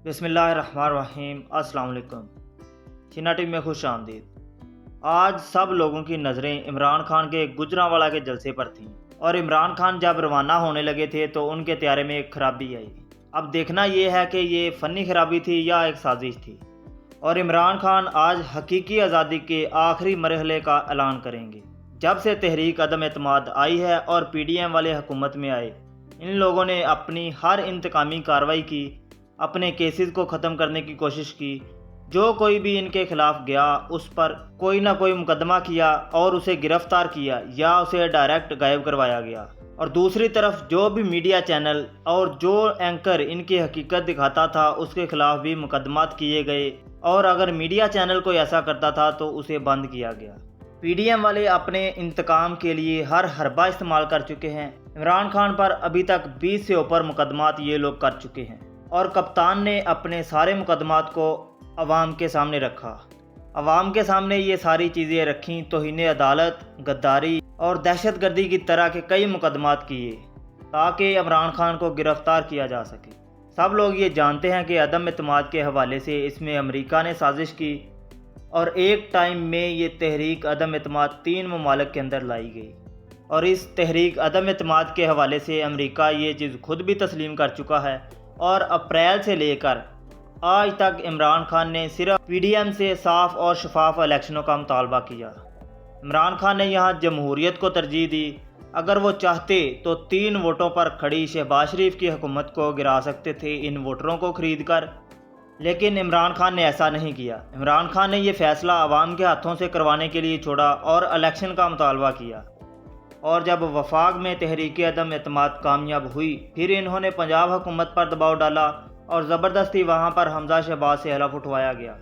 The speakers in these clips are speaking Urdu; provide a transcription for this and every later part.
بسم اللہ الرحمن الرحیم۔ السلام علیکم۔ چینا ٹی وی میں خوش آمدید۔ آج سب لوگوں کی نظریں عمران خان کے گجرانوالہ کے جلسے پر تھیں، اور عمران خان جب روانہ ہونے لگے تھے تو ان کے طیارے میں ایک خرابی آئی۔ اب دیکھنا یہ ہے کہ یہ فنی خرابی تھی یا ایک سازش تھی، اور عمران خان آج حقیقی آزادی کے آخری مرحلے کا اعلان کریں گے۔ جب سے تحریک عدم اعتماد آئی ہے اور پی ڈی ایم والے حکومت میں آئے، ان لوگوں نے اپنی ہر انتقامی کارروائی کی، اپنے کیسز کو ختم کرنے کی کوشش کی۔ جو کوئی بھی ان کے خلاف گیا اس پر کوئی نہ کوئی مقدمہ کیا اور اسے گرفتار کیا یا اسے ڈائریکٹ غائب کروایا گیا، اور دوسری طرف جو بھی میڈیا چینل اور جو اینکر ان کی حقیقت دکھاتا تھا اس کے خلاف بھی مقدمات کیے گئے، اور اگر میڈیا چینل کوئی ایسا کرتا تھا تو اسے بند کیا گیا۔ پی ڈی ایم والے اپنے انتقام کے لیے ہر حربہ استعمال کر چکے ہیں۔ عمران خان پر ابھی تک 20 سے اوپر مقدمات یہ لوگ کر چکے ہیں، اور کپتان نے اپنے سارے مقدمات کو عوام کے سامنے رکھا۔ عوام کے سامنے یہ ساری چیزیں رکھیں، توہین عدالت، غداری اور دہشت گردی کی طرح کے کئی مقدمات کیے تاکہ عمران خان کو گرفتار کیا جا سکے۔ سب لوگ یہ جانتے ہیں کہ عدم اعتماد کے حوالے سے اس میں امریکہ نے سازش کی، اور ایک ٹائم میں یہ تحریک عدم اعتماد 3 ممالک کے اندر لائی گئی، اور اس تحریک عدم اعتماد کے حوالے سے امریکہ یہ چیز خود بھی تسلیم کر چکا ہے، اور اپریل سے لے کر آج تک عمران خان نے صرف پی ڈی ایم سے صاف اور شفاف الیکشنوں کا مطالبہ کیا۔ عمران خان نے یہاں جمہوریت کو ترجیح دی۔ اگر وہ چاہتے تو 3 ووٹوں پر کھڑی شہباز شریف کی حکومت کو گرا سکتے تھے ان ووٹروں کو خرید کر، لیکن عمران خان نے ایسا نہیں کیا۔ عمران خان نے یہ فیصلہ عوام کے ہاتھوں سے کروانے کے لیے چھوڑا اور الیکشن کا مطالبہ کیا، اور جب وفاق میں تحریک عدم اعتماد کامیاب ہوئی، پھر انہوں نے پنجاب حکومت پر دباؤ ڈالا اور زبردستی وہاں پر حمزہ شہباز سے حلف اٹھوایا گیا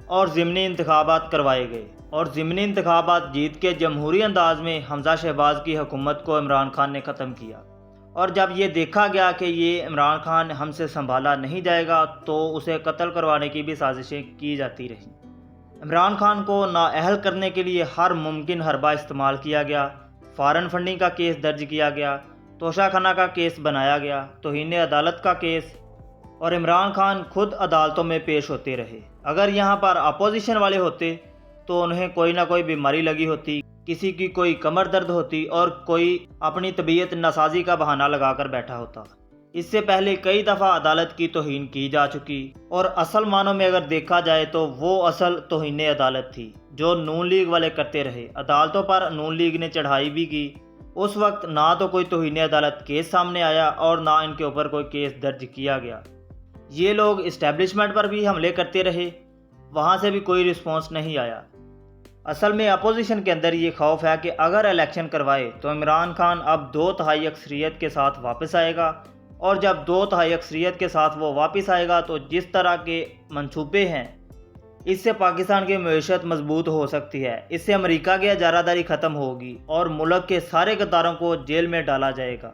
اور ضمنی انتخابات کروائے گئے، اور ضمنی انتخابات جیت کے جمہوری انداز میں حمزہ شہباز کی حکومت کو عمران خان نے ختم کیا۔ اور جب یہ دیکھا گیا کہ یہ عمران خان ہم سے سنبھالا نہیں جائے گا تو اسے قتل کروانے کی بھی سازشیں کی جاتی رہیں۔ عمران خان کو نااہل کرنے کے لیے ہر ممکن حربہ استعمال کیا گیا۔ فارن فنڈنگ کا کیس درج کیا گیا، توشہ خانہ کا کیس بنایا گیا، توہین عدالت کا کیس، اور عمران خان خود عدالتوں میں پیش ہوتے رہے۔ اگر یہاں پر اپوزیشن والے ہوتے تو انہیں کوئی نہ کوئی بیماری لگی ہوتی، کسی کی کوئی کمر درد ہوتی، اور کوئی اپنی طبیعت ناسازی کا بہانہ لگا کر بیٹھا ہوتا۔ اس سے پہلے کئی دفعہ عدالت کی توہین کی جا چکی، اور اصل معنوں میں اگر دیکھا جائے تو وہ اصل توہین عدالت تھی جو نون لیگ والے کرتے رہے۔ عدالتوں پر نون لیگ نے چڑھائی بھی کی۔ اس وقت نہ تو کوئی توہین عدالت کیس سامنے آیا اور نہ ان کے اوپر کوئی کیس درج کیا گیا۔ یہ لوگ اسٹیبلشمنٹ پر بھی حملے کرتے رہے، وہاں سے بھی کوئی رسپانس نہیں آیا۔ اصل میں اپوزیشن کے اندر یہ خوف ہے کہ اگر الیکشن کروائے تو عمران خان اب 2/3 اکثریت کے ساتھ واپس آئے گا، اور جب 2/3 اکثریت کے ساتھ وہ واپس آئے گا تو جس طرح کے منصوبے ہیں اس سے پاکستان کی معیشت مضبوط ہو سکتی ہے، اس سے امریکہ کی اجارہ داری ختم ہوگی اور ملک کے سارے غداروں کو جیل میں ڈالا جائے گا،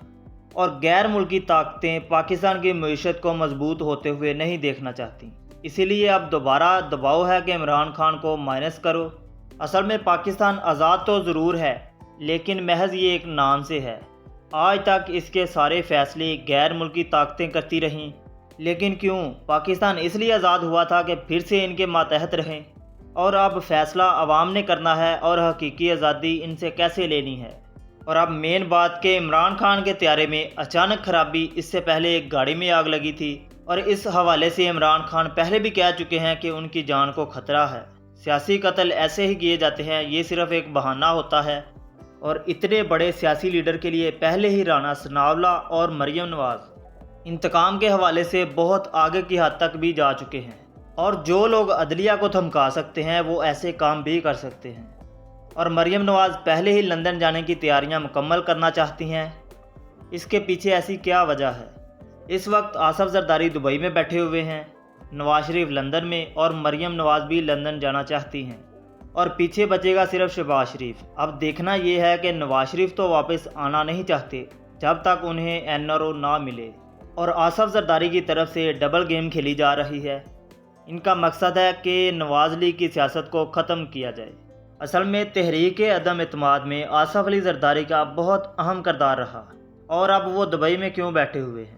اور غیر ملکی طاقتیں پاکستان کی معیشت کو مضبوط ہوتے ہوئے نہیں دیکھنا چاہتی۔ اسی لیے اب دوبارہ دباؤ ہے کہ عمران خان کو مائنس کرو۔ اصل میں پاکستان آزاد تو ضرور ہے، لیکن محض یہ ایک نام سے ہے۔ آج تک اس کے سارے فیصلے غیر ملکی طاقتیں کرتی رہیں، لیکن کیوں؟ پاکستان اس لیے آزاد ہوا تھا کہ پھر سے ان کے ماتحت رہیں، اور اب فیصلہ عوام نے کرنا ہے اور حقیقی آزادی ان سے کیسے لینی ہے۔ اور اب مین بات کہ عمران خان کے طیارے میں اچانک خرابی، اس سے پہلے ایک گاڑی میں آگ لگی تھی، اور اس حوالے سے عمران خان پہلے بھی کہہ چکے ہیں کہ ان کی جان کو خطرہ ہے۔ سیاسی قتل ایسے ہی کیے جاتے ہیں، یہ صرف ایک بہانہ ہوتا ہے، اور اتنے بڑے سیاسی لیڈر کے لیے پہلے ہی رانا ثناءاللہ اور مریم نواز انتقام کے حوالے سے بہت آگے کی حد تک بھی جا چکے ہیں، اور جو لوگ عدلیہ کو دھمکا سکتے ہیں وہ ایسے کام بھی کر سکتے ہیں۔ اور مریم نواز پہلے ہی لندن جانے کی تیاریاں مکمل کرنا چاہتی ہیں۔ اس کے پیچھے ایسی کیا وجہ ہے؟ اس وقت آصف زرداری دبئی میں بیٹھے ہوئے ہیں، نواز شریف لندن میں، اور مریم نواز بھی لندن جانا چاہتی ہیں، اور پیچھے بچے گا صرف شہباز شریف۔ اب دیکھنا یہ ہے کہ نواز شریف تو واپس آنا نہیں چاہتے جب تک انہیں این آر او نہ ملے، اور آصف زرداری کی طرف سے ڈبل گیم کھیلی جا رہی ہے۔ ان کا مقصد ہے کہ نواز لیگ کی سیاست کو ختم کیا جائے۔ اصل میں تحریک عدم اعتماد میں آصف علی زرداری کا بہت اہم کردار رہا، اور اب وہ دبئی میں کیوں بیٹھے ہوئے ہیں؟